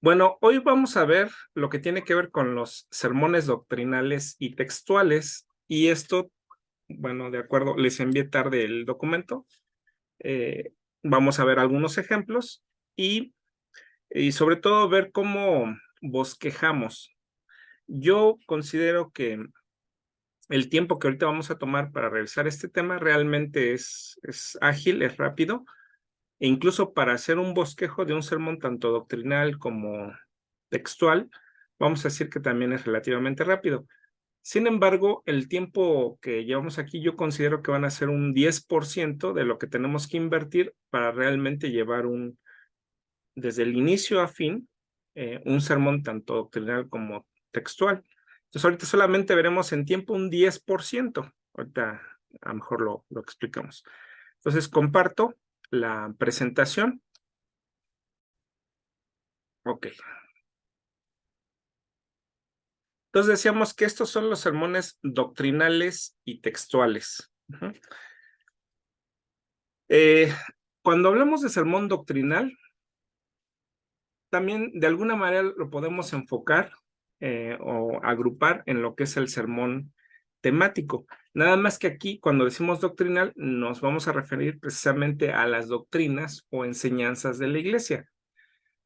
Bueno, hoy vamos a ver lo que tiene que ver con los sermones doctrinales y textuales, y esto, bueno, de acuerdo, les envié tarde el documento. eh, Vamos a ver algunos ejemplos y sobre todo ver cómo bosquejamos. Yo considero que el tiempo que ahorita vamos a tomar para revisar este tema realmente es ágil, es rápido, e incluso para hacer un bosquejo de un sermón tanto doctrinal como textual, vamos a decir que también es relativamente rápido. Sin embargo, el tiempo que llevamos aquí yo considero que van a ser un 10% de lo que tenemos que invertir para realmente llevar desde el inicio a fin, un sermón tanto doctrinal como textual. Entonces, ahorita solamente veremos en tiempo un 10%. Ahorita a lo mejor lo explicamos. Entonces, comparto la presentación. Ok. Entonces decíamos que estos son los sermones doctrinales y textuales. Ujú. Eh, Cuando hablamos de sermón doctrinal, también de alguna manera lo podemos enfocar o agrupar en lo que es el sermón temático. Nada más que aquí, cuando decimos doctrinal, nos vamos a referir precisamente a las doctrinas o enseñanzas de la iglesia.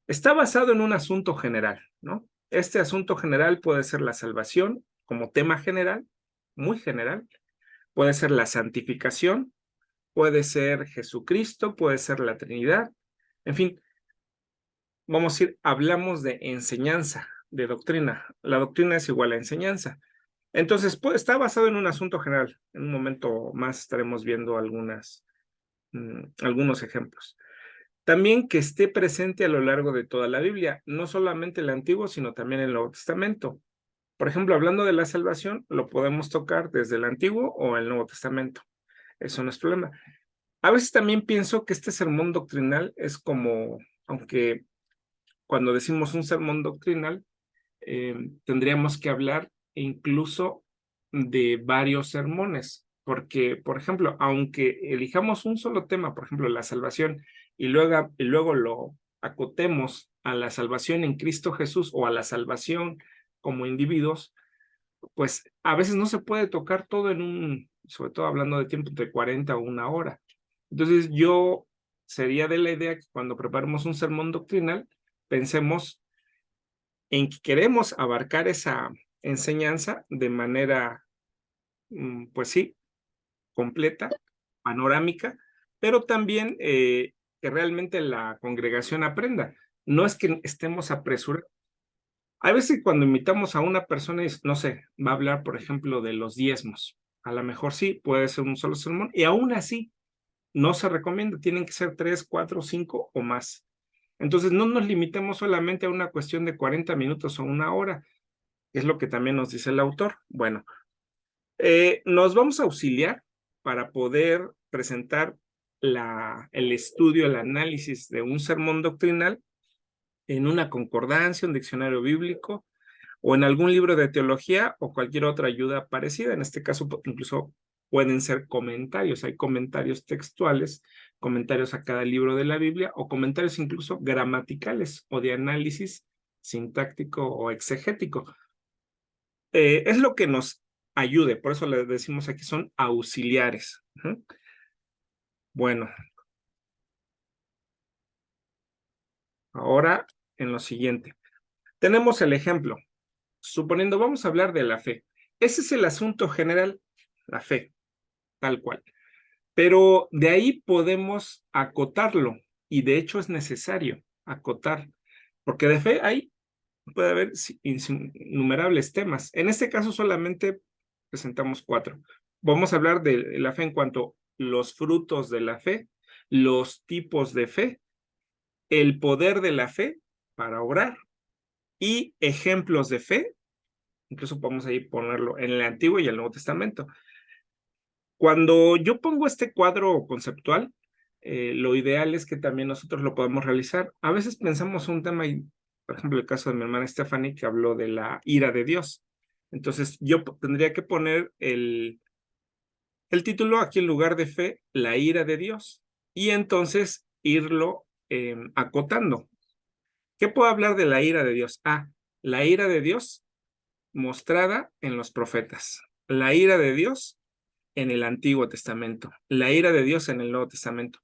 Está basado en un asunto general, ¿no? Este asunto general puede ser la salvación como tema general, muy general, puede ser la santificación, puede ser Jesucristo, puede ser la Trinidad, en fin, vamos a decir, hablamos de enseñanza, de doctrina. La doctrina es igual a enseñanza. Entonces, está basado en un asunto general. En un momento más estaremos viendo algunos ejemplos. También que esté presente a lo largo de toda la Biblia, no solamente el Antiguo, sino también el Nuevo Testamento. Por ejemplo, hablando de la salvación, lo podemos tocar desde el Antiguo o el Nuevo Testamento. Eso no es problema. A veces también pienso que este sermón doctrinal es como, aunque cuando decimos un sermón doctrinal, tendríamos que hablar incluso de varios sermones, porque, por ejemplo, aunque elijamos un solo tema, por ejemplo, la salvación, y luego lo acotemos a la salvación en Cristo Jesús o a la salvación como individuos, pues a veces no se puede tocar todo sobre todo hablando de tiempo de 40 o una hora. Entonces yo sería de la idea que cuando preparemos un sermón doctrinal, pensemos en que queremos abarcar esa enseñanza de manera, pues sí, completa, panorámica, pero también que realmente la congregación aprenda. No es que estemos apresurados. A veces cuando invitamos a una persona y, no sé, va a hablar, por ejemplo, de los diezmos. A lo mejor sí, puede ser un solo sermón, y aún así no se recomienda, tienen que ser 3, 4, 5 o más. Entonces, no nos limitemos solamente a una cuestión de 40 minutos o una hora, es lo que también nos dice el autor. Bueno, nos vamos a auxiliar para poder presentar el estudio, el análisis de un sermón doctrinal en una concordancia, un diccionario bíblico o en algún libro de teología o cualquier otra ayuda parecida. En este caso, incluso pueden ser comentarios. Hay comentarios textuales, comentarios a cada libro de la Biblia o comentarios incluso gramaticales o de análisis sintáctico o exegético. Es lo que nos ayude, por eso le decimos aquí son auxiliares. Ujú. Bueno, ahora en lo siguiente. Tenemos el ejemplo. Suponiendo, vamos a hablar de la fe. Ese es el asunto general, la fe, tal cual. Pero de ahí podemos acotarlo, y de hecho es necesario acotar, porque de fe puede haber innumerables temas. En este caso solamente presentamos 4. Vamos a hablar de la fe en cuanto a los frutos de la fe, los tipos de fe, el poder de la fe para obrar y ejemplos de fe. Incluso podemos ahí ponerlo en el Antiguo y el Nuevo Testamento. Cuando yo pongo este cuadro conceptual, lo ideal es que también nosotros lo podamos realizar. A veces pensamos un tema, y, por ejemplo, el caso de mi hermana Stephanie, que habló de la ira de Dios. Entonces, yo tendría que poner el título aquí en lugar de fe, la ira de Dios, y entonces irlo acotando. ¿Qué puedo hablar de la ira de Dios? La ira de Dios mostrada en los profetas, la ira de Dios en el Antiguo Testamento, la ira de Dios en el Nuevo Testamento,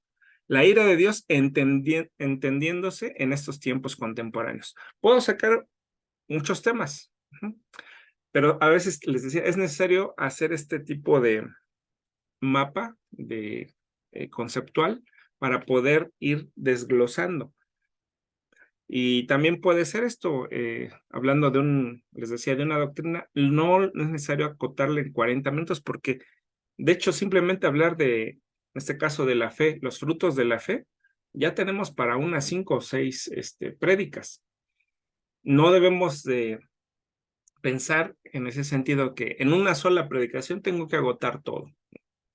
la ira de Dios entendiéndose en estos tiempos contemporáneos. Puedo sacar muchos temas, pero a veces les decía, es necesario hacer este tipo de mapa conceptual para poder ir desglosando. Y también puede ser esto, hablando les decía, de una doctrina, no es necesario acotarle en 40 minutos, porque de hecho simplemente hablar en este caso de la fe, los frutos de la fe, ya tenemos para unas 5 o 6 prédicas. No debemos de pensar en ese sentido que en una sola predicación tengo que agotar todo.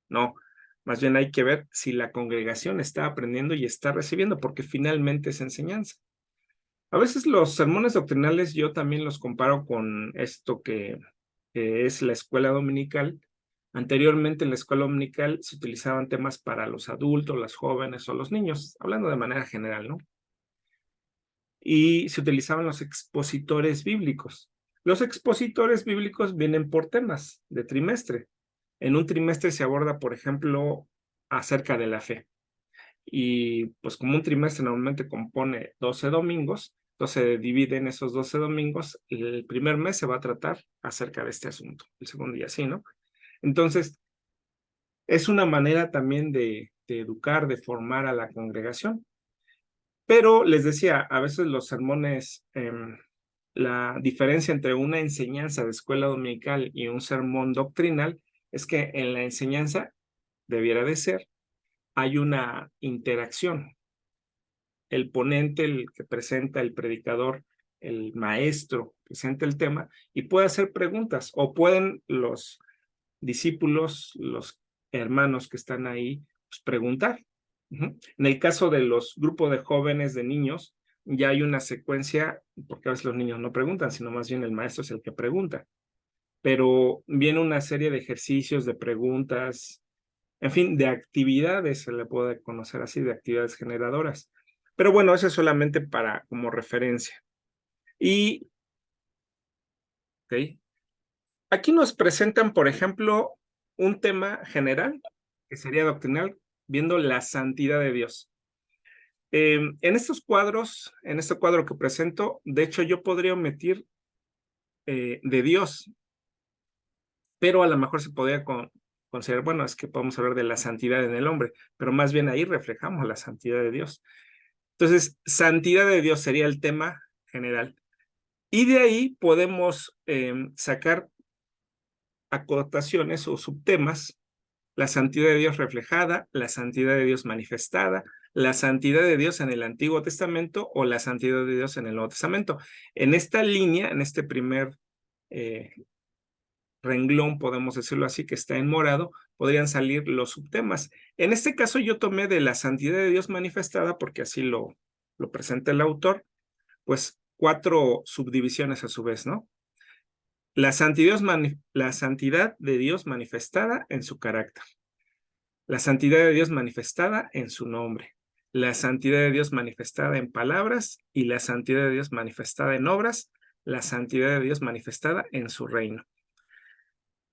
No, más bien hay que ver si la congregación está aprendiendo y está recibiendo, porque finalmente es enseñanza. A veces los sermones doctrinales yo también los comparo con esto que es la escuela dominical. Anteriormente en la escuela dominical se utilizaban temas para los adultos, los jóvenes o los niños, hablando de manera general, ¿no? Y se utilizaban los expositores bíblicos. Los expositores bíblicos vienen por temas de trimestre. En un trimestre se aborda, por ejemplo, acerca de la fe. Y pues como un trimestre normalmente compone 12 domingos, entonces se dividen esos 12 domingos, el primer mes se va a tratar acerca de este asunto, el segundo día sí, ¿no? Entonces, es una manera también de educar, de formar a la congregación. Pero les decía, a veces los sermones, la diferencia entre una enseñanza de escuela dominical y un sermón doctrinal es que en la enseñanza debiera de ser, hay una interacción. El ponente, el que presenta, el predicador, el maestro, presenta el tema y puede hacer preguntas o pueden los discípulos, los hermanos que están ahí, pues, preguntar. En el caso de los grupos de jóvenes, de niños, ya hay una secuencia, porque a veces los niños no preguntan, sino más bien el maestro es el que pregunta. Pero viene una serie de ejercicios, de preguntas, en fin, de actividades, se le puede conocer así, de actividades generadoras. Pero bueno, eso es solamente como referencia. Y, ok, aquí nos presentan, por ejemplo, un tema general, que sería doctrinal, viendo la santidad de Dios. En estos cuadros, en este cuadro que presento, de hecho yo podría omitir de Dios, pero a lo mejor se podría considerar, bueno, es que podemos hablar de la santidad en el hombre, pero más bien ahí reflejamos la santidad de Dios. Entonces, santidad de Dios sería el tema general. Y de ahí podemos sacar acotaciones o subtemas, la santidad de Dios reflejada, la santidad de Dios manifestada, la santidad de Dios en el Antiguo Testamento o la santidad de Dios en el Nuevo Testamento. En esta línea, en este primer renglón, podemos decirlo así, que está en morado, podrían salir los subtemas. En este caso yo tomé de la santidad de Dios manifestada, porque así lo presenta el autor, pues 4 subdivisiones a su vez, ¿no? La santidad de Dios manifestada en su carácter. La santidad de Dios manifestada en su nombre. La santidad de Dios manifestada en palabras y la santidad de Dios manifestada en obras. La santidad de Dios manifestada en su reino.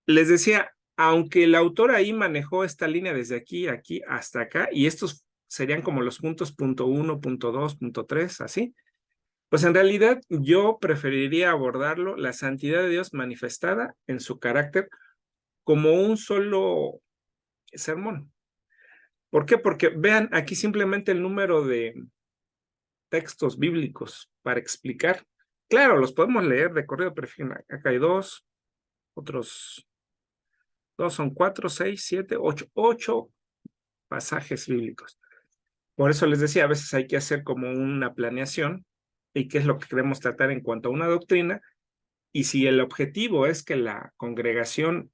Les decía, aunque el autor ahí manejó esta línea desde aquí, aquí hasta acá, y estos serían como los puntos punto 1, punto 2, punto 3, así, pues en realidad yo preferiría abordarlo, la santidad de Dios manifestada en su carácter, como un solo sermón. ¿Por qué? Porque vean aquí simplemente el número de textos bíblicos para explicar. Claro, los podemos leer de corrido, pero fíjense, acá hay 2, otros 2 son 4, 6, 7, 8 pasajes bíblicos. Por eso les decía, a veces hay que hacer como una planeación y qué es lo que queremos tratar en cuanto a una doctrina. Y si el objetivo es que la congregación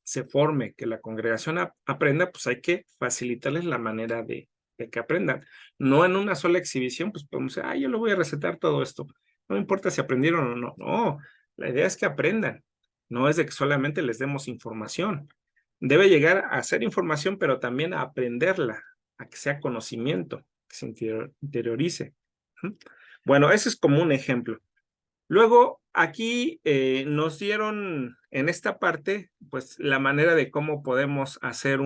se forme, que la congregación aprenda, pues hay que facilitarles la manera de que aprendan. No en una sola exhibición, pues podemos decir, yo le voy a recetar todo esto. No me importa si aprendieron o no. No, la idea es que aprendan. No es de que solamente les demos información. Debe llegar a ser información, pero también a aprenderla, a que sea conocimiento, que se interiorice. Bueno, ese es como un ejemplo. Luego, aquí nos dieron en esta parte, pues, la manera de cómo podemos hacer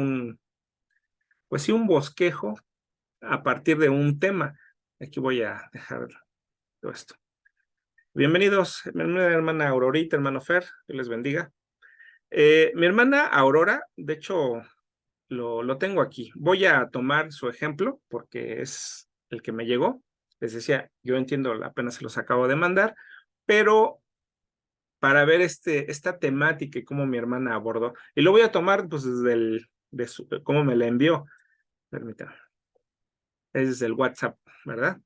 pues sí, un bosquejo a partir de un tema. Aquí voy a dejar todo esto. Bienvenidos, mi hermana Aurorita, hermano Fer, Dios les bendiga. Mi hermana Aurora, de hecho, lo tengo aquí. Voy a tomar su ejemplo porque es el que me llegó. Les decía, yo entiendo, apenas se los acabo de mandar, pero para ver esta temática y cómo mi hermana abordó. Y lo voy a tomar pues desde cómo me la envió. Permítanme. Es desde el WhatsApp, ¿verdad?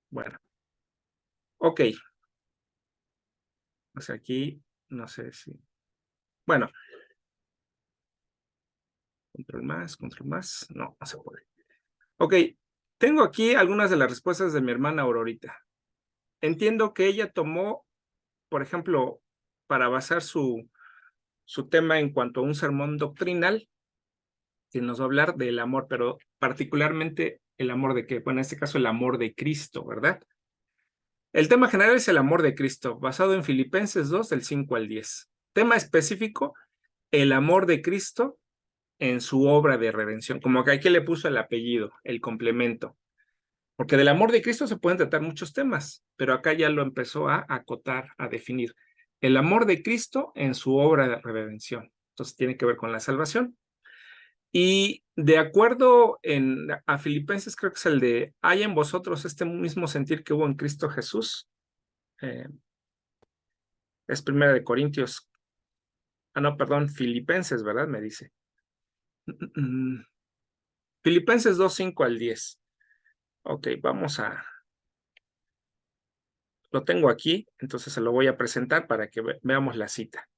Bueno, ok. O sea, aquí, no sé si... Bueno, control más. No, no se puede. Ok, tengo aquí algunas de las respuestas de mi hermana Aurorita. Entiendo que ella tomó, por ejemplo, para basar su tema en cuanto a un sermón doctrinal, que nos va a hablar del amor, pero particularmente el amor de qué, bueno, en este caso el amor de Cristo, ¿verdad? El tema general es el amor de Cristo, basado en Filipenses 2, del 5 al 10. Tema específico, el amor de Cristo en su obra de redención, como que aquí le puso el apellido, el complemento, porque del amor de Cristo se pueden tratar muchos temas, pero acá ya lo empezó a acotar, a definir. El amor de Cristo en su obra de redención. Entonces tiene que ver con la salvación. Y de acuerdo a Filipenses, creo que es el de, hay en vosotros este mismo sentir que hubo en Cristo Jesús. Es primera de Corintios. No, perdón, Filipenses, ¿verdad? Me dice. Filipenses 2, 5 al 10. Ok, lo tengo aquí, entonces se lo voy a presentar para que veamos la cita.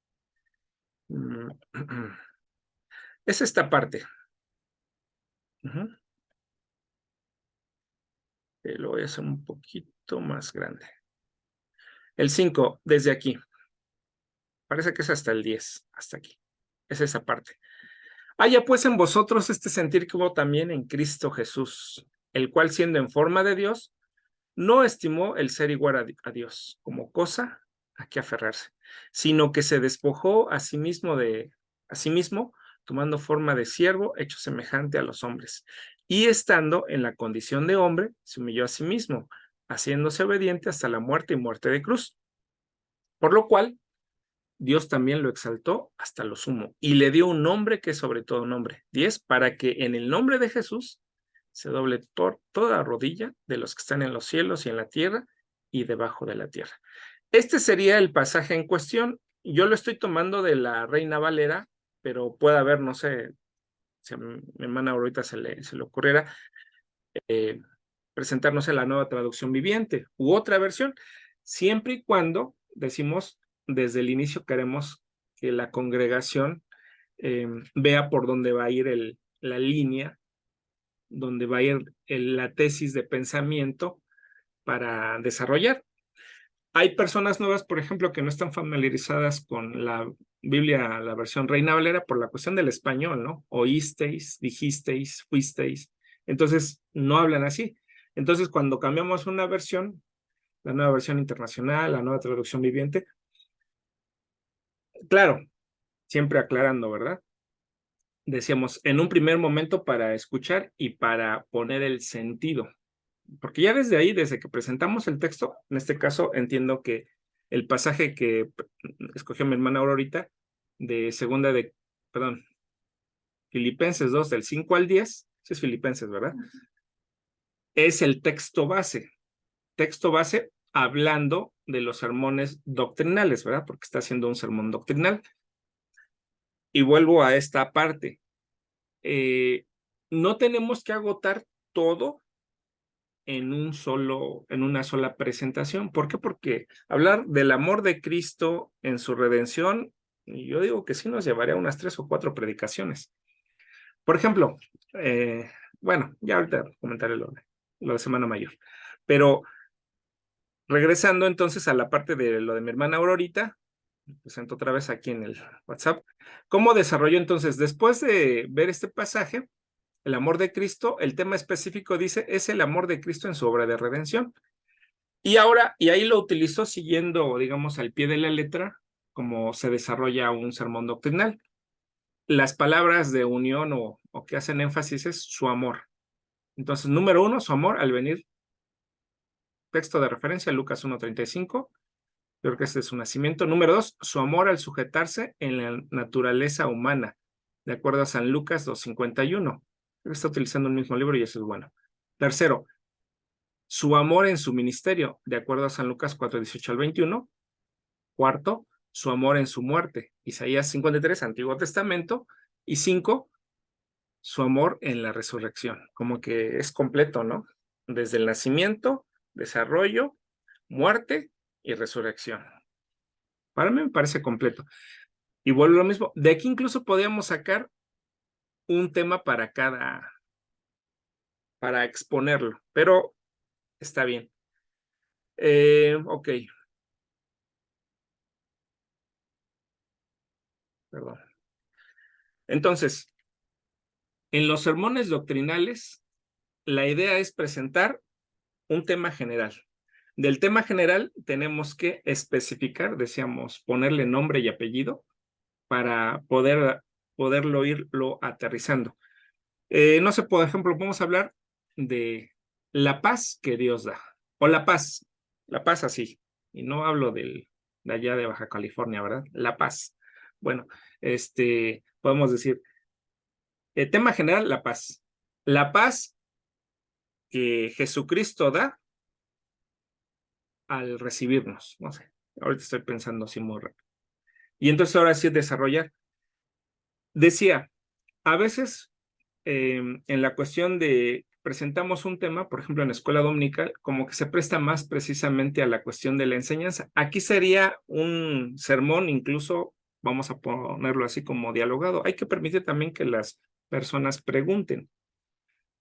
Es esta parte. Lo voy a hacer un poquito más grande. El 5, desde aquí. Parece que es hasta el 10, hasta aquí. Es esa parte. Haya pues en vosotros este sentir que hubo también en Cristo Jesús, el cual siendo en forma de Dios, no estimó el ser igual a Dios como cosa a que aferrarse, sino que se despojó a sí mismo, tomando forma de siervo, hecho semejante a los hombres, y estando en la condición de hombre, se humilló a sí mismo, haciéndose obediente hasta la muerte y muerte de cruz. Por lo cual, Dios también lo exaltó hasta lo sumo y le dio un nombre que es sobre todo nombre. 10, para que en el nombre de Jesús se doble toda rodilla de los que están en los cielos y en la tierra y debajo de la tierra. Este sería el pasaje en cuestión. Yo lo estoy tomando de la Reina Valera, pero puede haber, no sé, si a mi hermana ahorita se le ocurriera presentarnos la nueva traducción viviente u otra versión, siempre y cuando decimos desde el inicio queremos que la congregación vea por dónde va a ir la línea, donde va a ir la tesis de pensamiento para desarrollar. Hay personas nuevas, por ejemplo, que no están familiarizadas con la Biblia, la versión Reina Valera, por la cuestión del español, ¿no? Oísteis, dijisteis, fuisteis. Entonces, no hablan así. Entonces, cuando cambiamos una versión, la nueva versión internacional, la nueva traducción viviente, claro, siempre aclarando, ¿verdad? Decíamos, en un primer momento para escuchar y para poner el sentido. Porque ya desde ahí, desde que presentamos el texto, en este caso entiendo que el pasaje que escogió mi hermana Aurorita, perdón, Filipenses 2, del 5 al 10, sí es Filipenses, ¿verdad? Es el texto base hablando de los sermones doctrinales, ¿verdad? Porque está haciendo un sermón doctrinal. Y vuelvo a esta parte. No tenemos que agotar todo en una sola presentación. ¿Por qué? Porque hablar del amor de Cristo en su redención, yo digo que sí nos llevaría a unas 3 o 4 predicaciones. Por ejemplo, bueno, ya ahorita comentaré lo de Semana Mayor, pero regresando entonces a la parte de lo de mi hermana Aurorita, presento otra vez aquí en el WhatsApp, ¿cómo desarrolló entonces, después de ver este pasaje, el amor de Cristo, el tema específico dice, es el amor de Cristo en su obra de redención. Y ahora, y ahí lo utilizó siguiendo, digamos, al pie de la letra, como se desarrolla un sermón doctrinal. Las palabras de unión o que hacen énfasis es su amor. Entonces, número 1, su amor al venir. Texto de referencia, Lucas 1:35. Creo que ese es su nacimiento. Número 2, su amor al sujetarse en la naturaleza humana, de acuerdo a San Lucas 2:51. Está utilizando el mismo libro y eso es bueno. Tercero, su amor en su ministerio, de acuerdo a San Lucas 4:18 al 21. Cuarto, su amor en su muerte, Isaías 53, Antiguo Testamento. Y 5, su amor en la resurrección. Como que es completo, ¿no? Desde el nacimiento, desarrollo, muerte y resurrección. Para mí me parece completo. Y vuelvo a lo mismo. De aquí incluso podríamos sacar un tema para exponerlo, pero está bien. Ok, perdón. Entonces, en los sermones doctrinales, la idea es presentar un tema general. Del tema general tenemos que especificar, decíamos, ponerle nombre y apellido para poderlo irlo aterrizando. No sé, por ejemplo, vamos a hablar de la paz que Dios da, o la paz así, y no hablo de allá de Baja California, ¿verdad? La paz. Bueno, podemos decir, el tema general, la paz que Jesucristo da al recibirnos, no sé, ahorita estoy pensando así muy rápido. Y entonces ahora sí desarrollar. Decía, a veces en la cuestión de presentamos un tema, por ejemplo, en la escuela dominical, como que se presta más precisamente a la cuestión de la enseñanza. Aquí sería un sermón, incluso vamos a ponerlo así como dialogado. Hay que permitir también que las personas pregunten.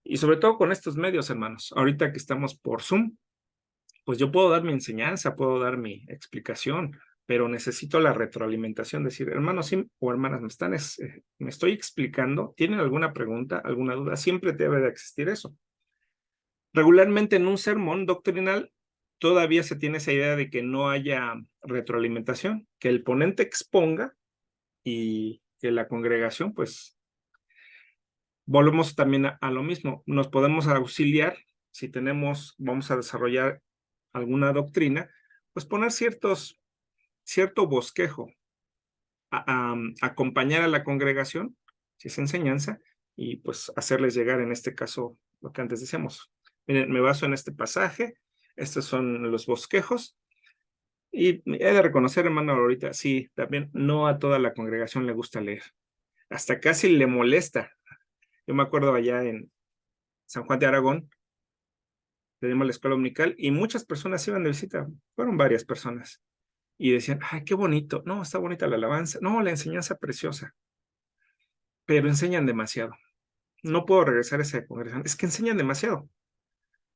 Y sobre todo con estos medios, hermanos. Ahorita que estamos por Zoom, pues yo puedo dar mi enseñanza, puedo dar mi explicación, pero necesito la retroalimentación, decir, hermanos sí, o hermanas, me estoy explicando, ¿tienen alguna pregunta, alguna duda? Siempre debe de existir eso. Regularmente en un sermón doctrinal todavía se tiene esa idea de que no haya retroalimentación, que el ponente exponga y que la congregación, pues, volvemos también a lo mismo, nos podemos auxiliar si vamos a desarrollar alguna doctrina, pues poner cierto bosquejo, acompañar a la congregación, si es enseñanza, y pues hacerles llegar en este caso lo que antes decíamos. Miren, me baso en este pasaje, estos son los bosquejos, y he de reconocer, hermano, ahorita, sí, también no a toda la congregación le gusta leer, hasta casi le molesta. Yo me acuerdo allá en San Juan de Aragón, tenemos la escuela dominical y muchas personas iban de visita, fueron varias personas, y decían, ay, qué bonito, no, está bonita la alabanza, no, la enseñanza preciosa, pero enseñan demasiado. No puedo regresar a esa congregación, es que enseñan demasiado.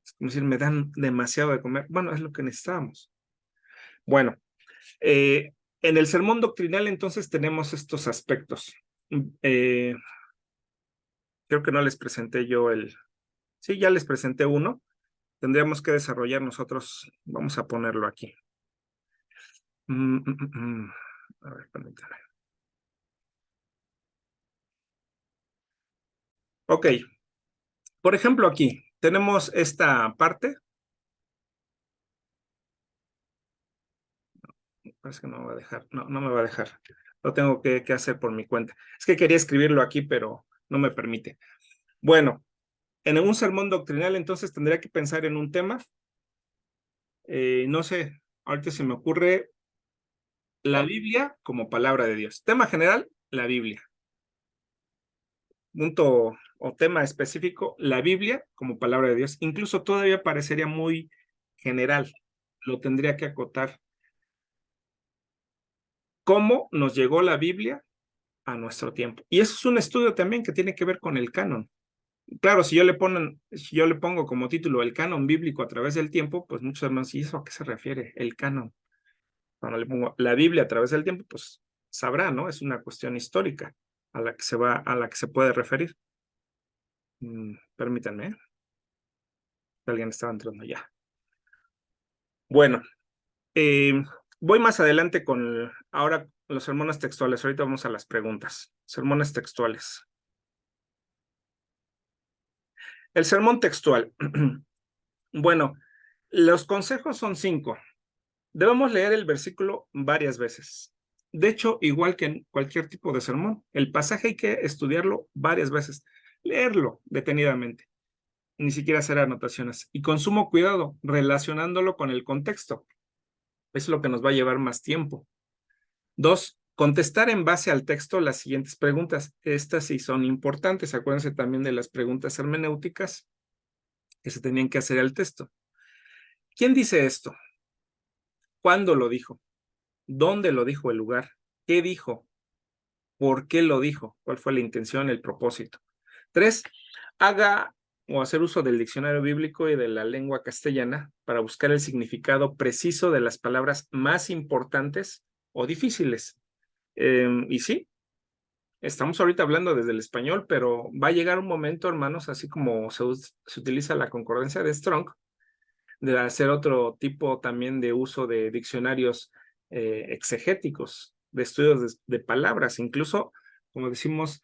Es como decir, me dan demasiado de comer. Bueno, es lo que necesitábamos. Bueno, en el sermón doctrinal entonces tenemos estos aspectos. Eh, Creo que no les presenté yo sí, ya les presenté uno. Tendríamos que desarrollar nosotros, vamos a ponerlo aquí. A ver, permítame. Ok, por ejemplo aquí tenemos esta parte. Parece que no me va a dejar, no me va a dejar. Lo tengo que hacer por mi cuenta. Es que quería escribirlo aquí, pero no me permite. Bueno, en un sermón doctrinal entonces tendría que pensar en un tema. No sé, ahorita se me ocurre la Biblia como palabra de Dios. Tema general, la Biblia. Punto o tema específico, la Biblia como palabra de Dios. Incluso todavía parecería muy general. Lo tendría que acotar. ¿Cómo nos llegó la Biblia a nuestro tiempo? Y eso es un estudio también que tiene que ver con el canon. Claro, si yo le pongo como título el canon bíblico a través del tiempo, pues muchos hermanos, ¿y eso a qué se refiere? El canon. Cuando le pongo la Biblia a través del tiempo, pues sabrá, ¿no? Es una cuestión histórica a la que se puede referir. Permítanme, alguien estaba entrando ya. Bueno, voy más adelante con ahora los sermones textuales. Ahorita vamos a las preguntas. Sermones textuales. El sermón textual. Bueno, los consejos son 5. Debemos leer el versículo varias veces. De hecho, igual que en cualquier tipo de sermón, el pasaje hay que estudiarlo varias veces, leerlo detenidamente, ni siquiera hacer anotaciones, y con sumo cuidado, relacionándolo con el contexto. Es lo que nos va a llevar más tiempo. 2, contestar en base al texto las siguientes preguntas. Estas sí son importantes. Acuérdense también de las preguntas hermenéuticas que se tenían que hacer al texto. ¿Quién dice esto? ¿Cuándo lo dijo? ¿Dónde lo dijo el lugar? ¿Qué dijo? ¿Por qué lo dijo? ¿Cuál fue la intención, el propósito? 3, haga o hacer uso del diccionario bíblico y de la lengua castellana para buscar el significado preciso de las palabras más importantes o difíciles. Y sí, estamos ahorita hablando desde el español, pero va a llegar un momento, hermanos, así como se utiliza la concordancia de Strong, de hacer otro tipo también de uso de diccionarios exegéticos, de estudios de palabras, incluso, como decimos,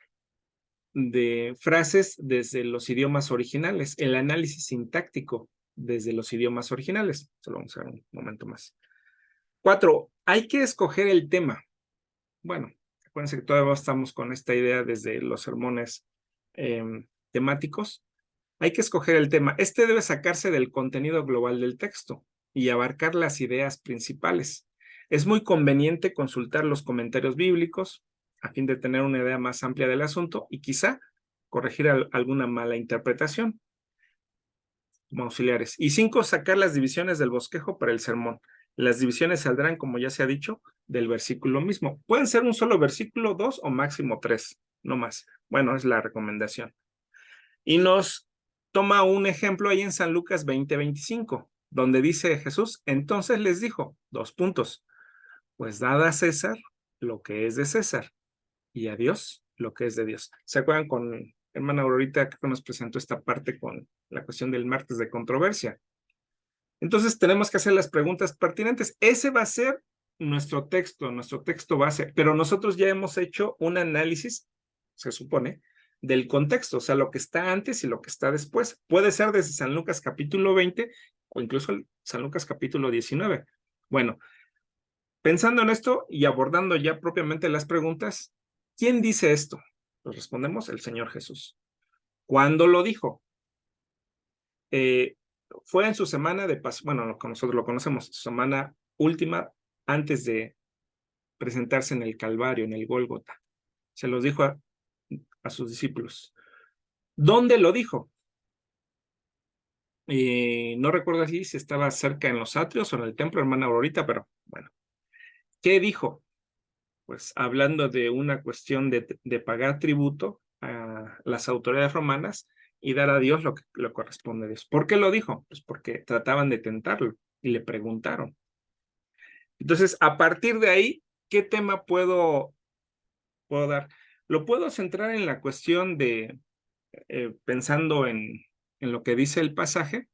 de frases desde los idiomas originales, el análisis sintáctico desde los idiomas originales. Solo vamos a ver un momento más. 4, hay que escoger el tema. Bueno, acuérdense que todavía estamos con esta idea desde los sermones temáticos. Hay que escoger el tema. Este debe sacarse del contenido global del texto y abarcar las ideas principales. Es muy conveniente consultar los comentarios bíblicos a fin de tener una idea más amplia del asunto y quizá corregir alguna mala interpretación como auxiliares. Y 5, sacar las divisiones del bosquejo para el sermón. Las divisiones saldrán, como ya se ha dicho, del versículo mismo. Pueden ser un solo versículo, 2 o máximo 3, no más. Bueno, es la recomendación. Y nos toma un ejemplo ahí en San Lucas 20:25, donde dice Jesús, entonces les dijo, 2 puntos, pues dad a César lo que es de César y a Dios lo que es de Dios. ¿Se acuerdan con hermana Aurorita que nos presentó esta parte con la cuestión del martes de controversia? Entonces tenemos que hacer las preguntas pertinentes. Ese va a ser nuestro texto base, pero nosotros ya hemos hecho un análisis, se supone, del contexto, o sea, lo que está antes y lo que está después. Puede ser desde San Lucas capítulo 20 o incluso San Lucas capítulo 19. Bueno, pensando en esto y abordando ya propiamente las preguntas, ¿quién dice esto? Pues respondemos, el Señor Jesús. ¿Cuándo lo dijo? Fue en su semana de Pascua, bueno, nosotros lo conocemos, su semana última antes de presentarse en el Calvario, en el Gólgota. Se los dijo a sus discípulos. ¿Dónde lo dijo? No recuerdo si estaba cerca en los atrios o en el templo, hermana Aurorita, pero bueno. ¿Qué dijo? Pues hablando de una cuestión de pagar tributo a las autoridades romanas y dar a Dios lo que le corresponde a Dios. ¿Por qué lo dijo? Pues porque trataban de tentarlo y le preguntaron. Entonces, a partir de ahí, ¿qué tema puedo dar? Lo puedo centrar en la cuestión de, pensando en lo que dice el pasaje,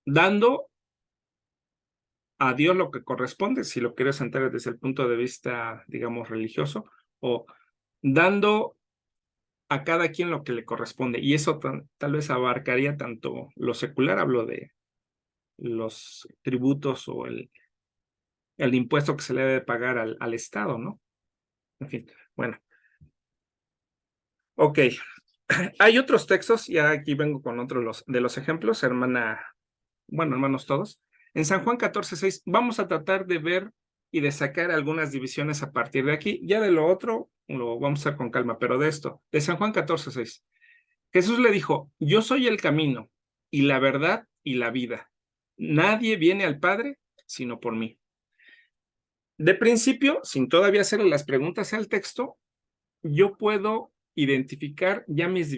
dando a Dios lo que corresponde, si lo quieres centrar desde el punto de vista, digamos, religioso, o dando a cada quien lo que le corresponde. Y eso tal vez abarcaría tanto lo secular, hablo de los tributos o el impuesto que se le debe pagar al Estado, ¿no? En fin, bueno. Ok, hay otros textos, ya aquí vengo con otros de los ejemplos, hermanos todos. En San Juan 14:6 vamos a tratar de ver y de sacar algunas divisiones a partir de aquí. Ya de lo otro lo vamos a hacer con calma, pero de esto, de San Juan 14:6. Jesús le dijo, yo soy el camino y la verdad y la vida. Nadie viene al Padre sino por mí. De principio, sin todavía hacerle las preguntas al texto, yo puedo identificar ya mis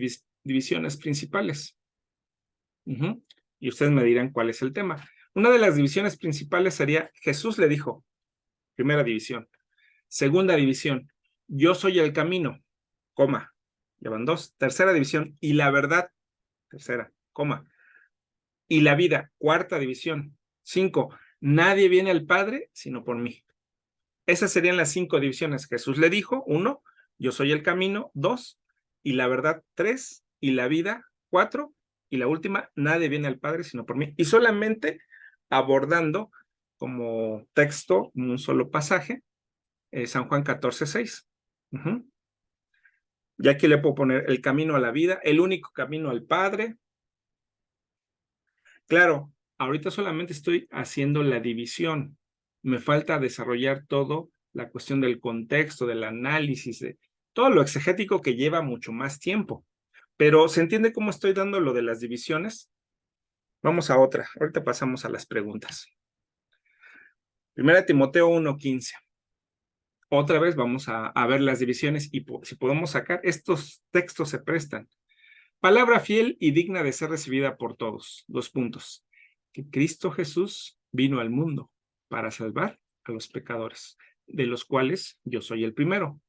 divisiones principales. Y ustedes me dirán cuál es el tema. Una de las divisiones principales sería, Jesús le dijo, primera división. Segunda división, yo soy el camino, coma, ya van 2. Tercera división, y la verdad, tercera, coma. y la vida, cuarta división. 5, nadie viene al Padre sino por mí. Esas serían las 5 divisiones. Jesús le dijo, 1, yo soy el camino, 2, y la verdad, 3, y la vida, 4, y la última, nadie viene al Padre sino por mí. Y solamente abordando como texto, un solo pasaje, San Juan 14:6. Y aquí le puedo poner el camino a la vida, el único camino al Padre. Claro, ahorita solamente estoy haciendo la división. Me falta desarrollar todo la cuestión del contexto, del análisis, de todo lo exegético que lleva mucho más tiempo. Pero ¿se entiende cómo estoy dando lo de las divisiones? Vamos a otra. Ahorita pasamos a las preguntas. Primera Timoteo 1:15. Otra vez vamos a ver las divisiones y si podemos sacar, estos textos se prestan. Palabra fiel y digna de ser recibida por todos. 2 puntos. Que Cristo Jesús vino al mundo para salvar a los pecadores, de los cuales yo soy el primero.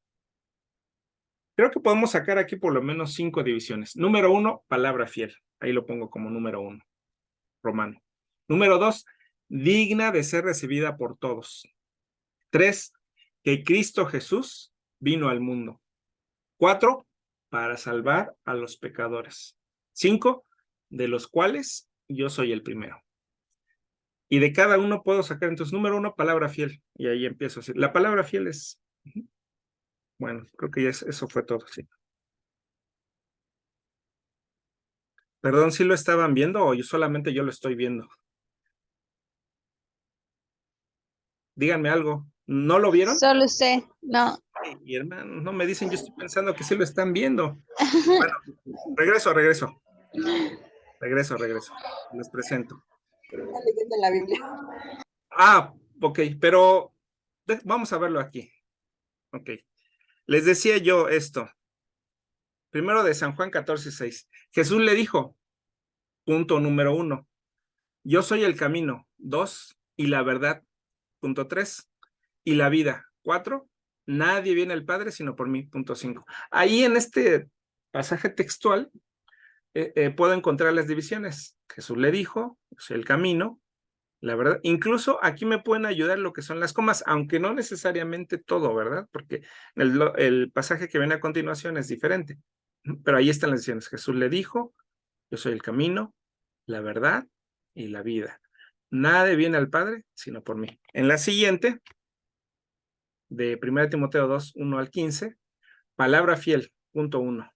Creo que podemos sacar aquí por lo menos 5 divisiones. Número 1, palabra fiel. Ahí lo pongo como número 1, romano. Número 2, digna de ser recibida por todos. 3, que Cristo Jesús vino al mundo. 4, para salvar a los pecadores. 5, de los cuales yo soy el primero. Y de cada uno puedo sacar, entonces, número 1, palabra fiel. Y ahí empiezo a decir, la palabra fiel es, bueno, creo que ya eso fue todo, sí. Perdón, ¿sí lo estaban viendo o solamente yo lo estoy viendo? Díganme algo. ¿No lo vieron? Solo usted, no. Ay, mi hermano, no me dicen, yo estoy pensando que sí lo están viendo. Bueno, regreso. Les presento. Está leyendo la Biblia. Ok, pero vamos a verlo aquí. Ok. Les decía yo esto. Primero de San Juan 14:6. Jesús le dijo, punto número 1, yo soy el camino. 2, y la verdad. Punto 3, y la vida. 4, nadie viene al Padre sino por mí. Punto 5. Ahí en este pasaje textual puedo encontrar las divisiones. Jesús le dijo, yo soy el camino, la verdad. Incluso aquí me pueden ayudar lo que son las comas, aunque no necesariamente todo, ¿verdad? Porque el pasaje que viene a continuación es diferente. Pero ahí están las divisiones. Jesús le dijo, yo soy el camino, la verdad y la vida. Nadie viene al Padre sino por mí. En la siguiente, de 1 Timoteo 2, 1-15, palabra fiel, punto 1.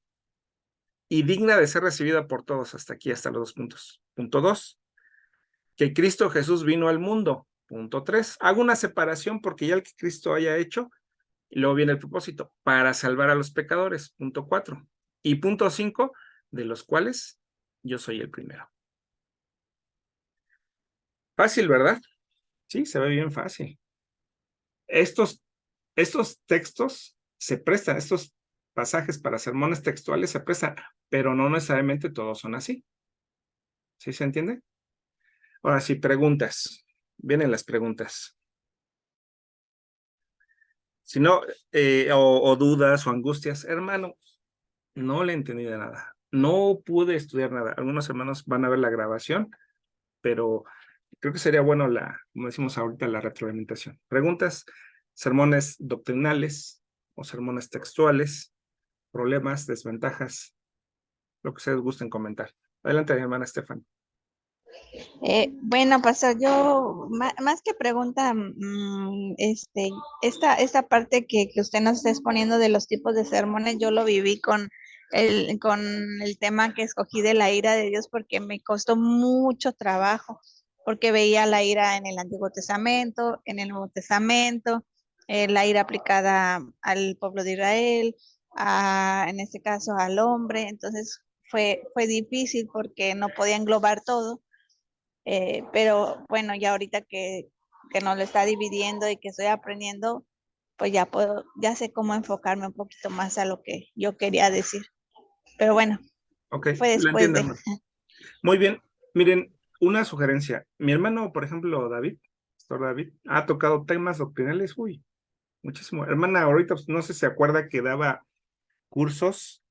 Y digna de ser recibida por todos, hasta aquí, hasta los 2 puntos. Punto 2, que Cristo Jesús vino al mundo. Punto 3, hago una separación porque ya el que Cristo haya hecho, y luego viene el propósito, para salvar a los pecadores. Punto 4. Y punto 5, de los cuales yo soy el primero. Fácil, ¿verdad? Sí, se ve bien fácil. Estos textos se prestan, estos pasajes para sermones textuales se prestan, pero no necesariamente todos son así. ¿Sí se entiende? Ahora sí, preguntas. Vienen las preguntas. Si no, o dudas o angustias, hermano, no le entendí de nada. No pude estudiar nada. Algunos hermanos van a ver la grabación, pero creo que sería bueno como decimos ahorita, la retroalimentación. Preguntas, sermones doctrinales o sermones textuales, problemas, desventajas, lo que ustedes gusten comentar. Adelante, mi hermana Estefan. Bueno, pastor, yo más que pregunta, esta parte que usted nos está exponiendo de los tipos de sermones, yo lo viví con el tema que escogí de la ira de Dios porque me costó mucho trabajo, porque veía la ira en el Antiguo Testamento, en el Nuevo Testamento, la ira aplicada al pueblo de Israel, en este caso al hombre, entonces fue difícil porque no podía englobar todo. Pero bueno, ya ahorita que nos lo está dividiendo y que estoy aprendiendo, pues ya sé cómo enfocarme un poquito más a lo que yo quería decir. Pero bueno, Ok, fue lo después entiendo, de. hermano. Muy bien. Miren, una sugerencia. Mi hermano, por ejemplo, David, Pastor David, ha tocado temas doctrinales, uy, muchísimo. Hermana, ahorita pues, no sé si se acuerda que daba cursos,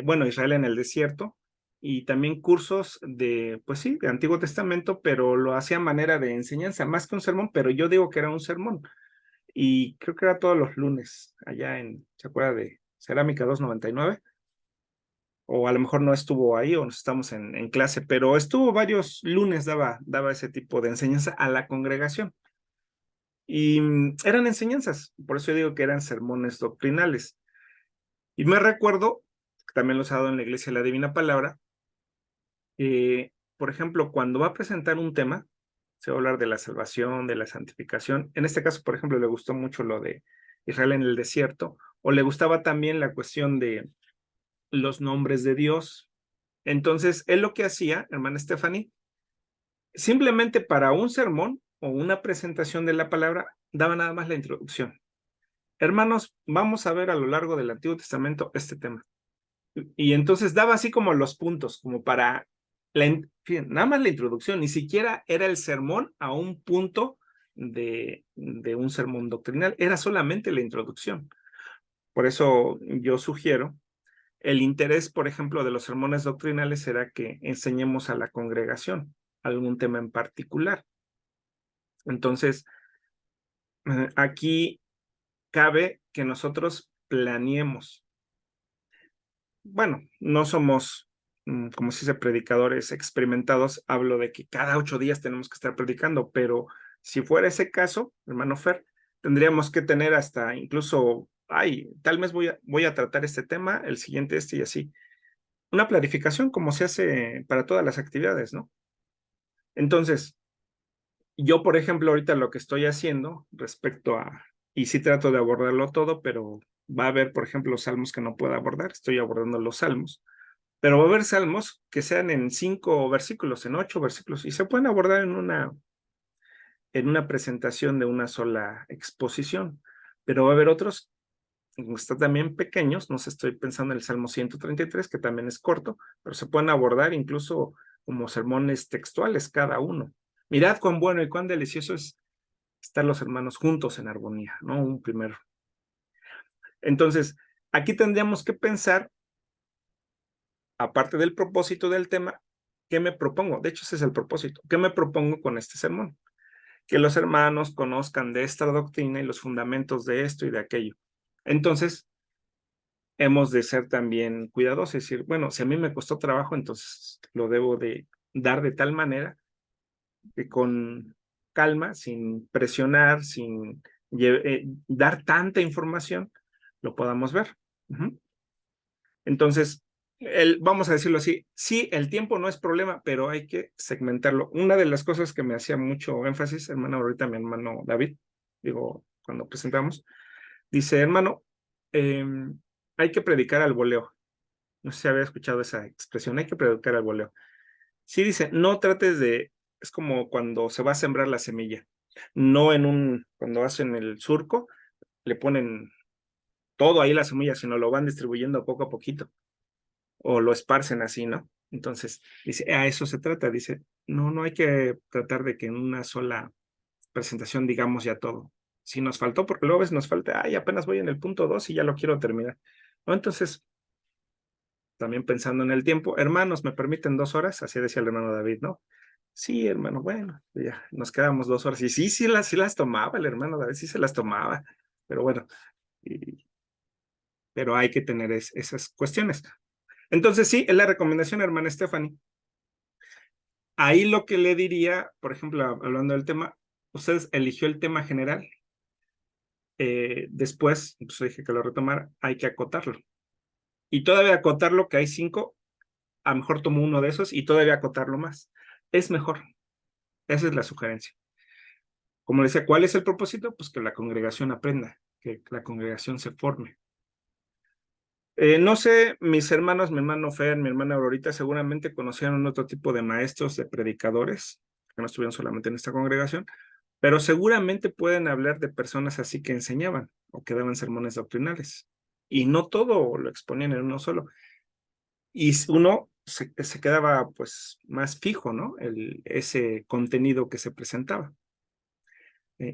bueno, Israel en el desierto, y también cursos de, pues sí, de Antiguo Testamento, pero lo hacía a manera de enseñanza, más que un sermón, pero yo digo que era un sermón. Y creo que era todos los lunes, allá ¿se acuerda de Cerámica 299? O a lo mejor no estuvo ahí o nos estamos en clase, pero estuvo varios lunes, daba ese tipo de enseñanza a la congregación. Y eran enseñanzas, por eso yo digo que eran sermones doctrinales. Y me recuerdo, que también los ha dado en la Iglesia de la Divina Palabra, por ejemplo, cuando va a presentar un tema, se va a hablar de la salvación, de la santificación. En este caso, por ejemplo, le gustó mucho lo de Israel en el desierto, o le gustaba también la cuestión de los nombres de Dios. Entonces, él lo que hacía, hermana Stephanie, simplemente para un sermón o una presentación de la palabra, daba nada más la introducción. Hermanos, vamos a ver a lo largo del Antiguo Testamento este tema. Y entonces daba así como los puntos, como para, nada más la introducción, ni siquiera era el sermón a un punto de un sermón doctrinal, era solamente la introducción. Por eso yo sugiero, el interés, por ejemplo, de los sermones doctrinales será que enseñemos a la congregación algún tema en particular. Entonces, aquí cabe que nosotros planeemos. Bueno, no somos, como se dice, predicadores experimentados, hablo de que cada 8 días tenemos que estar predicando, pero si fuera ese caso, hermano Fer, tendríamos que tener hasta incluso, tal vez voy a tratar este tema, el siguiente este y así. Una planificación como se hace para todas las actividades, ¿no? Entonces, yo, por ejemplo, ahorita lo que estoy haciendo respecto y sí trato de abordarlo todo, pero va a haber, por ejemplo, los salmos que no puedo abordar, estoy abordando los salmos, pero va a haber salmos que sean en 5 versículos, en 8 versículos, y se pueden abordar en una presentación de una sola exposición, pero va a haber otros que están también pequeños, no sé, estoy pensando en el Salmo 133, que también es corto, pero se pueden abordar incluso como sermones textuales cada uno. Mirad cuán bueno y cuán delicioso es estar los hermanos juntos en armonía, ¿no? Un primero. Entonces, aquí tendríamos que pensar, aparte del propósito del tema, ¿qué me propongo? De hecho, ese es el propósito. ¿Qué me propongo con este sermón? Que los hermanos conozcan de esta doctrina y los fundamentos de esto y de aquello. Entonces, hemos de ser también cuidadosos, es decir, bueno, si a mí me costó trabajo, entonces lo debo de dar de tal manera que con calma, sin presionar, sin dar tanta información, lo podamos ver. Entonces, vamos a decirlo así, sí, el tiempo no es problema, pero hay que segmentarlo. Una de las cosas que me hacía mucho énfasis, hermano, ahorita mi hermano David, digo, cuando presentamos, dice, hermano, hay que predicar al voleo. No sé si había escuchado esa expresión, hay que predicar al voleo. Sí dice, no trates es como cuando se va a sembrar la semilla, no cuando hacen el surco, le ponen todo ahí la semilla, sino lo van distribuyendo poco a poquito, o lo esparcen así, ¿no? Entonces, dice, a eso se trata, dice, no hay que tratar de que en una sola presentación digamos ya todo. Si nos faltó, porque luego a veces nos falta, apenas voy en el punto 2 y ya lo quiero terminar. ¿No? Entonces, también pensando en el tiempo, hermanos, ¿me permiten 2 horas? Así decía el hermano David, ¿no? Sí, hermano, bueno, ya nos quedamos 2 horas. Y sí las tomaba el hermano David, sí se las tomaba. Pero bueno, pero hay que tener esas cuestiones. Entonces, sí, es la recomendación, hermana Stephanie. Ahí lo que le diría, por ejemplo, hablando del tema, usted eligió el tema general. Después, pues dije que lo retomara, hay que acotarlo. Y todavía acotarlo, que hay 5, a lo mejor tomo uno de esos y todavía acotarlo más. Es mejor. Esa es la sugerencia. Como decía, ¿cuál es el propósito? Pues que la congregación aprenda, que la congregación se forme. No sé, mis hermanos, mi hermano Fer, mi hermana Aurorita, seguramente conocieron otro tipo de maestros, de predicadores, que no estuvieron solamente en esta congregación, pero seguramente pueden hablar de personas así que enseñaban o que daban sermones doctrinales. Y no todo lo exponían en uno solo. Y uno se quedaba pues más fijo, ¿no? Ese contenido que se presentaba.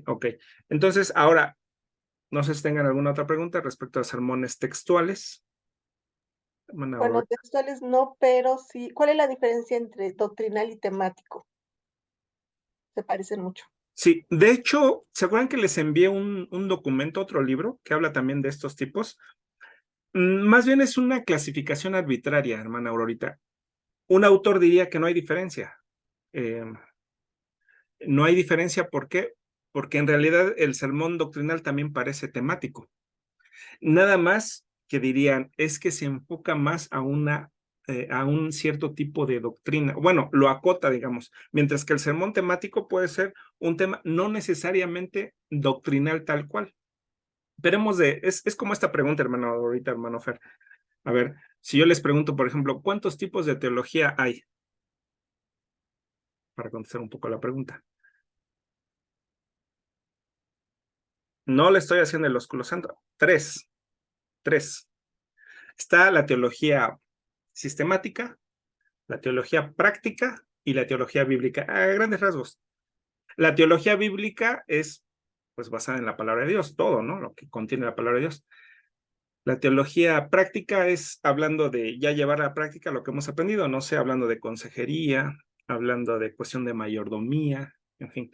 Ok, entonces ahora, no sé si tengan alguna otra pregunta respecto a sermones textuales. hermana Bueno, Aurora. textuales no, pero sí. ¿Cuál es la diferencia entre doctrinal y temático? Se parecen mucho. Sí, de hecho, ¿se acuerdan que les envié un documento, otro libro, que habla también de estos tipos? Más bien es una clasificación arbitraria, hermana Aurorita. Un autor diría que no hay diferencia. Eh, no hay diferencia, ¿por qué? Porque en realidad el sermón doctrinal también parece temático. Nada más que dirían, es que se enfoca más a un cierto tipo de doctrina. Bueno, lo acota, digamos, mientras que el sermón temático puede ser un tema no necesariamente doctrinal tal cual. Veremos es como esta pregunta, hermano, ahorita, hermano Fer. A ver, si yo les pregunto, por ejemplo, ¿cuántos tipos de teología hay? Para contestar un poco la pregunta. No le estoy haciendo el ósculo santo. Tres. Está la teología sistemática, la teología práctica y la teología bíblica. A grandes rasgos. La teología bíblica es pues basada en la palabra de Dios, todo, ¿no? Lo que contiene la palabra de Dios. La teología práctica es hablando de ya llevar a la práctica lo que hemos aprendido, no sé, hablando de consejería, hablando de cuestión de mayordomía, en fin.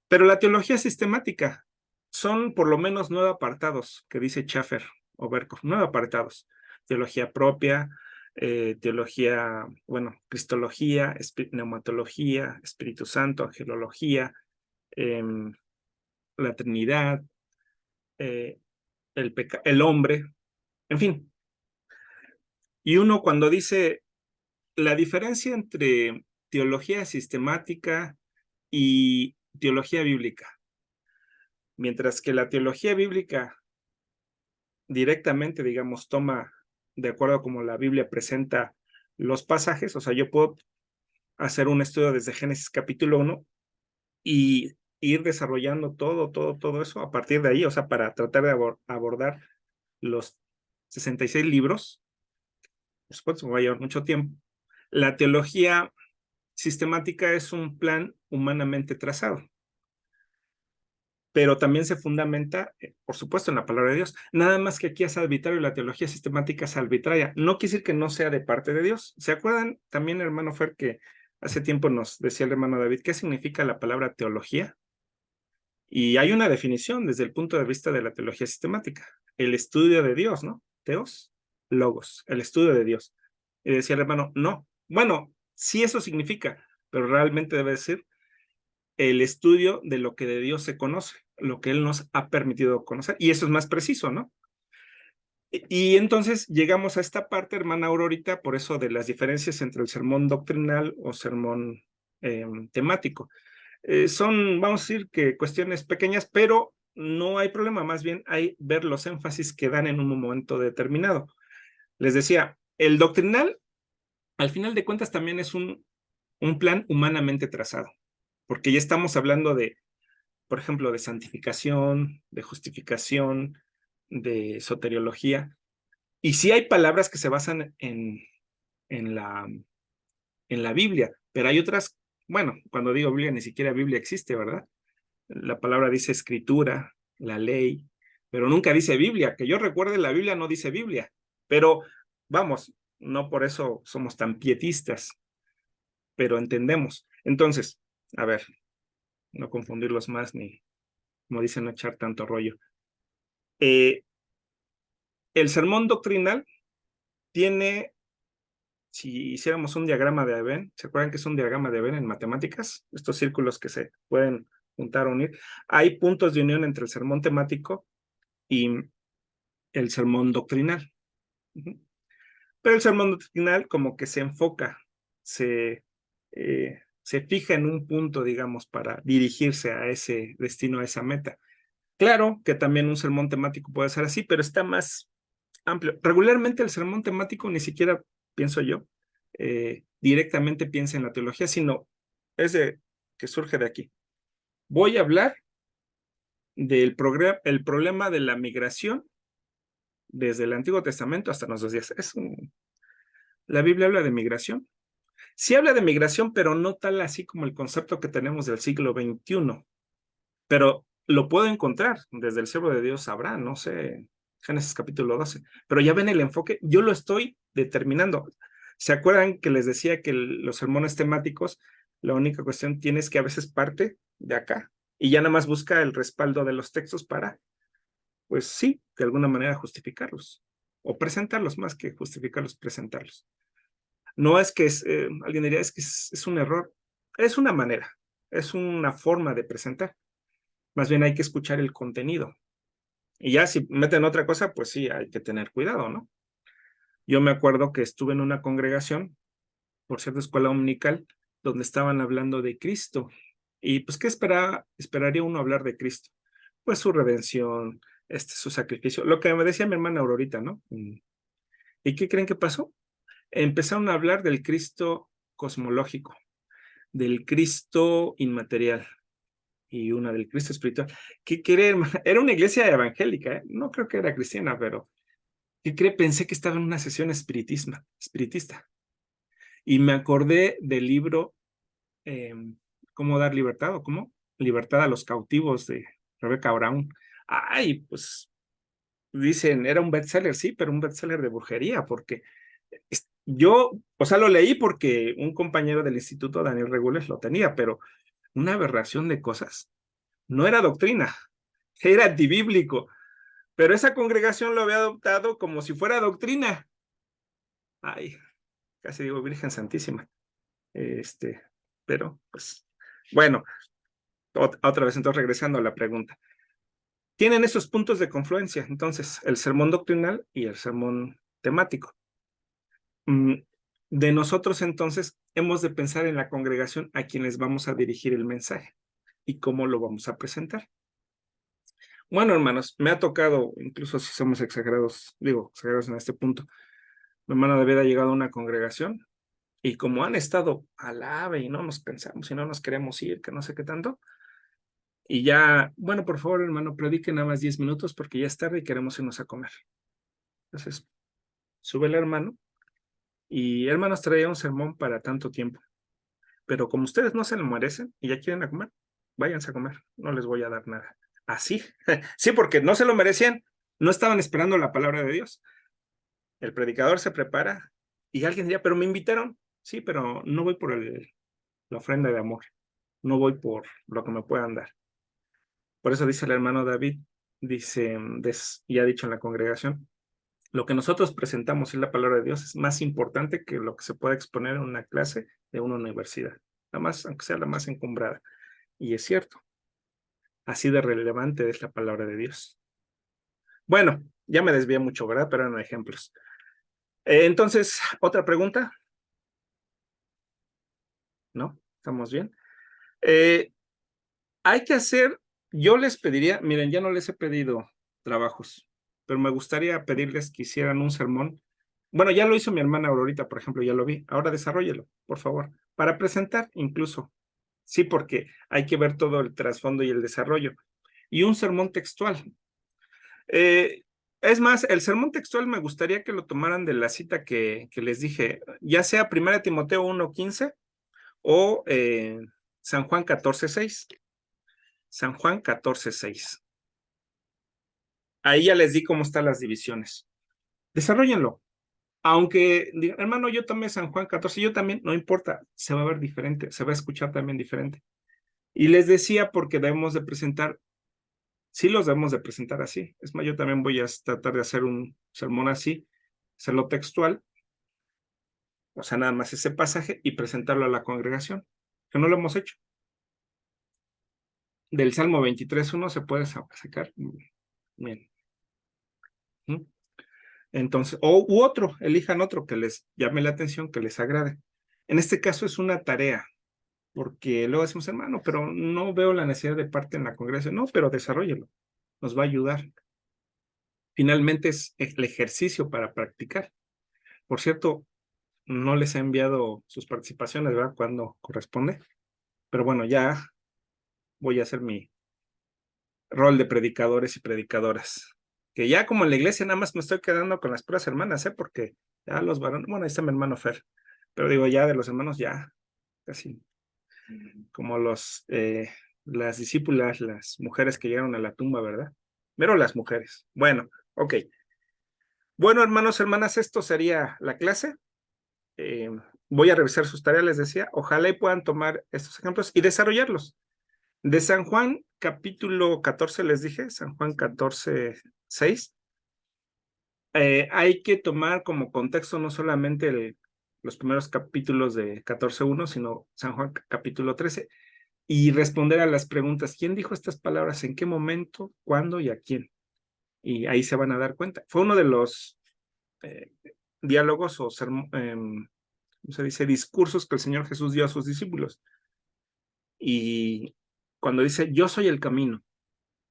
Pero la teología sistemática son por lo menos 9 apartados que dice Schaffer o Berkhoff, 9 apartados. Teología propia, teología, bueno, cristología, neumatología, Espíritu Santo, angelología, eh, la Trinidad, eh, el hombre, en fin. Y uno cuando dice la diferencia entre teología sistemática y teología bíblica, mientras que la teología bíblica directamente, digamos, toma de acuerdo a cómo la Biblia presenta los pasajes, o sea, yo puedo hacer un estudio desde Génesis capítulo 1 y ir desarrollando todo eso a partir de ahí, o sea, para tratar de abordar los 66 libros, por supuesto, me va a llevar mucho tiempo. La teología sistemática es un plan humanamente trazado, pero también se fundamenta, por supuesto, en la palabra de Dios. Nada más que aquí es arbitrario, la teología sistemática es arbitraria. No quiere decir que no sea de parte de Dios. ¿Se acuerdan también, hermano Fer, que hace tiempo nos decía el hermano David, qué significa la palabra teología? Y hay una definición desde el punto de vista de la teología sistemática, el estudio de Dios, ¿no? Teos, logos, el estudio de Dios. Y decía el hermano, no, bueno, sí eso significa, pero realmente debe decir el estudio de lo que de Dios se conoce, lo que Él nos ha permitido conocer, y eso es más preciso, ¿no? Y entonces llegamos a esta parte, hermana Aurorita, por eso de las diferencias entre el sermón doctrinal o sermón temático. Son, vamos a decir que cuestiones pequeñas, pero no hay problema, más bien hay ver los énfasis que dan en un momento determinado. Les decía, el doctrinal, al final de cuentas, también es un plan humanamente trazado, porque ya estamos hablando de, por ejemplo, de santificación, de justificación, de soteriología, y sí hay palabras que se basan en la Biblia, pero hay otras, bueno, cuando digo Biblia, ni siquiera Biblia existe, ¿verdad? La palabra dice escritura, la ley, pero nunca dice Biblia. Que yo recuerde, la Biblia no dice Biblia, pero vamos, no por eso somos tan pietistas, pero entendemos. Entonces, a ver, no confundirlos más ni, como dicen, no echar tanto rollo. Eh, el sermón doctrinal tiene, si hiciéramos un diagrama de Venn, ¿se acuerdan que es un diagrama de Venn en matemáticas? Estos círculos que se pueden juntar o unir. Hay puntos de unión entre el sermón temático y el sermón doctrinal. Pero el sermón doctrinal como que se enfoca, se fija en un punto, digamos, para dirigirse a ese destino, a esa meta. Claro que también un sermón temático puede ser así, pero está más amplio. Regularmente el sermón temático ni siquiera, pienso yo, directamente piensa en la teología, sino es de que surge de aquí. Voy a hablar del el problema de la migración desde el Antiguo Testamento hasta nuestros días. La Biblia habla de migración. Sí habla de migración, pero no tal así como el concepto que tenemos del siglo XXI. Pero lo puedo encontrar desde el siervo de Dios Abraham, no sé, Génesis capítulo 12. Pero ya ven el enfoque, yo lo estoy determinando. ¿Se acuerdan que les decía que los sermones temáticos, la única cuestión tienes que a veces parte de acá y ya nada más busca el respaldo de los textos para, pues sí, de alguna manera justificarlos o presentarlos, más que justificarlos, presentarlos? No es que alguien diría, es que es un error, es una manera, es una forma de presentar. Más bien hay que escuchar el contenido. Y ya si meten otra cosa, pues sí, hay que tener cuidado, ¿no? Yo me acuerdo que estuve en una congregación, por cierto, escuela dominical, donde estaban hablando de Cristo. Y pues, ¿qué esperaría uno hablar de Cristo? Pues su redención, su sacrificio. Lo que me decía mi hermana Aurorita, ¿no? ¿Y qué creen que pasó? Empezaron a hablar del Cristo cosmológico, del Cristo inmaterial y una del Cristo espiritual. ¿Qué cree, hermana? Era una iglesia evangélica, ¿eh? No creo que era cristiana, pero ¿qué cree? Pensé que estaba en una sesión espiritista. Y me acordé del libro ¿Cómo dar libertad? ¿O cómo? Libertad a los cautivos de Rebecca Brown. Ay, pues dicen, era un bestseller, sí, pero un bestseller de brujería, porque yo, o sea, lo leí porque un compañero del instituto, Daniel Regules, lo tenía, pero una aberración de cosas. No era doctrina, era antibíblico, pero esa congregación lo había adoptado como si fuera doctrina. Ay, casi digo Virgen Santísima. Pero pues, bueno, otra vez, entonces regresando a la pregunta. Tienen esos puntos de confluencia, entonces, el sermón doctrinal y el sermón temático. De nosotros, entonces, hemos de pensar en la congregación a quienes vamos a dirigir el mensaje y cómo lo vamos a presentar. Bueno, hermanos, me ha tocado, incluso si somos exagerados, digo, exagerados en este punto, mi hermano David ha llegado a una congregación y como han estado al ave y no nos pensamos y no nos queremos ir, que no sé qué tanto, y ya, bueno, por favor, hermano, predique nada más 10 minutos porque ya es tarde y queremos irnos a comer. Entonces, sube el hermano y hermanos traía un sermón para tanto tiempo, pero como ustedes no se lo merecen y ya quieren a comer, váyanse a comer, no les voy a dar nada. Así, sí, porque no se lo merecían, no estaban esperando la palabra de Dios. El predicador se prepara y alguien diría, pero me invitaron. Sí, pero no voy por la ofrenda de amor, no voy por lo que me puedan dar. Por eso dice el hermano David, dice, y ha dicho en la congregación, lo que nosotros presentamos en la palabra de Dios es más importante que lo que se pueda exponer en una clase de una universidad, la más, aunque sea la más encumbrada. Y es cierto, así de relevante es la palabra de Dios. Bueno, ya me desvié mucho, ¿verdad? Pero eran ejemplos. Entonces, ¿otra pregunta? ¿No? ¿Estamos bien? Hay que hacer, yo les pediría, miren, ya no les he pedido trabajos, pero me gustaría pedirles que hicieran un sermón. Bueno, ya lo hizo mi hermana Aurorita, por ejemplo, ya lo vi. Ahora desarróllelo, por favor, para presentar incluso. Sí, porque hay que ver todo el trasfondo y el desarrollo. Y un sermón textual. Es más, el sermón textual me gustaría que lo tomaran de la cita que les dije, ya sea 1 Timoteo 1:15 o San Juan 14:6. San Juan 14:6. Ahí ya les di cómo están las divisiones. Desarróllenlo. Aunque, hermano, yo tomé San Juan 14, yo también, no importa, se va a ver diferente, se va a escuchar también diferente. Y les decía porque debemos de presentar, sí los debemos de presentar así. Es más, yo también voy a tratar de hacer un sermón así, hacerlo textual, o sea, nada más ese pasaje y presentarlo a la congregación, que no lo hemos hecho. Del Salmo 23:1 se puede sacar. Bien. Entonces, u otro, elijan otro que les llame la atención, que les agrade. En este caso es una tarea, porque luego decimos, hermano, pero no veo la necesidad de parte en la congregación. No, pero desarrollelo, nos va a ayudar. Finalmente es el ejercicio para practicar. Por cierto, no les he enviado sus participaciones, ¿verdad? Cuando corresponde. Pero bueno, ya voy a hacer mi rol de predicadores y predicadoras. Que ya como en la iglesia nada más me estoy quedando con las puras hermanas, porque ya los varones, bueno, ahí está mi hermano Fer, pero digo, ya de los hermanos ya casi como las discípulas, las mujeres que llegaron a la tumba, ¿verdad? Pero las mujeres. Bueno, ok. Bueno, hermanos, hermanas, esto sería la clase. Voy a revisar sus tareas, les decía. Ojalá y puedan tomar estos ejemplos y desarrollarlos. De San Juan, capítulo 14, les dije, San Juan 14, 6. Hay que tomar como contexto no solamente los primeros capítulos de 14.1, sino San Juan capítulo 13, y responder a las preguntas: ¿quién dijo estas palabras? ¿En qué momento? ¿Cuándo? ¿Y a quién? Y ahí se van a dar cuenta. Fue uno de los diálogos o ¿cómo se dice? Discursos que el Señor Jesús dio a sus discípulos. Y cuando dice: yo soy el camino,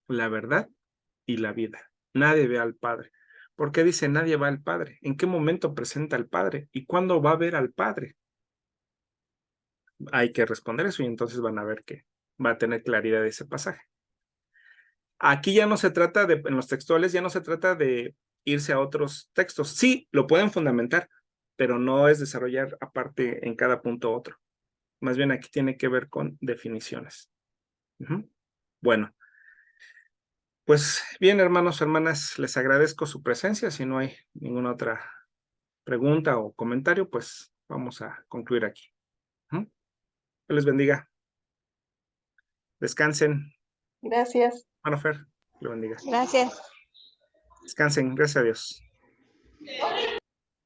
la verdad y la vida. Nadie ve al Padre. ¿Por qué dice nadie va al Padre? ¿En qué momento presenta al Padre? ¿Y cuándo va a ver al Padre? Hay que responder eso y entonces van a ver que va a tener claridad ese pasaje. Aquí ya no se trata de, en los textuales, ya no se trata de irse a otros textos. Sí, lo pueden fundamentar, pero no es desarrollar aparte en cada punto otro. Más bien aquí tiene que ver con definiciones. Bueno, pues bien, hermanos, hermanas, les agradezco su presencia. Si no hay ninguna otra pregunta o comentario, pues vamos a concluir aquí. Dios les bendiga. Descansen. Gracias. Mano Fer, le bendiga. Gracias. Descansen, gracias a Dios.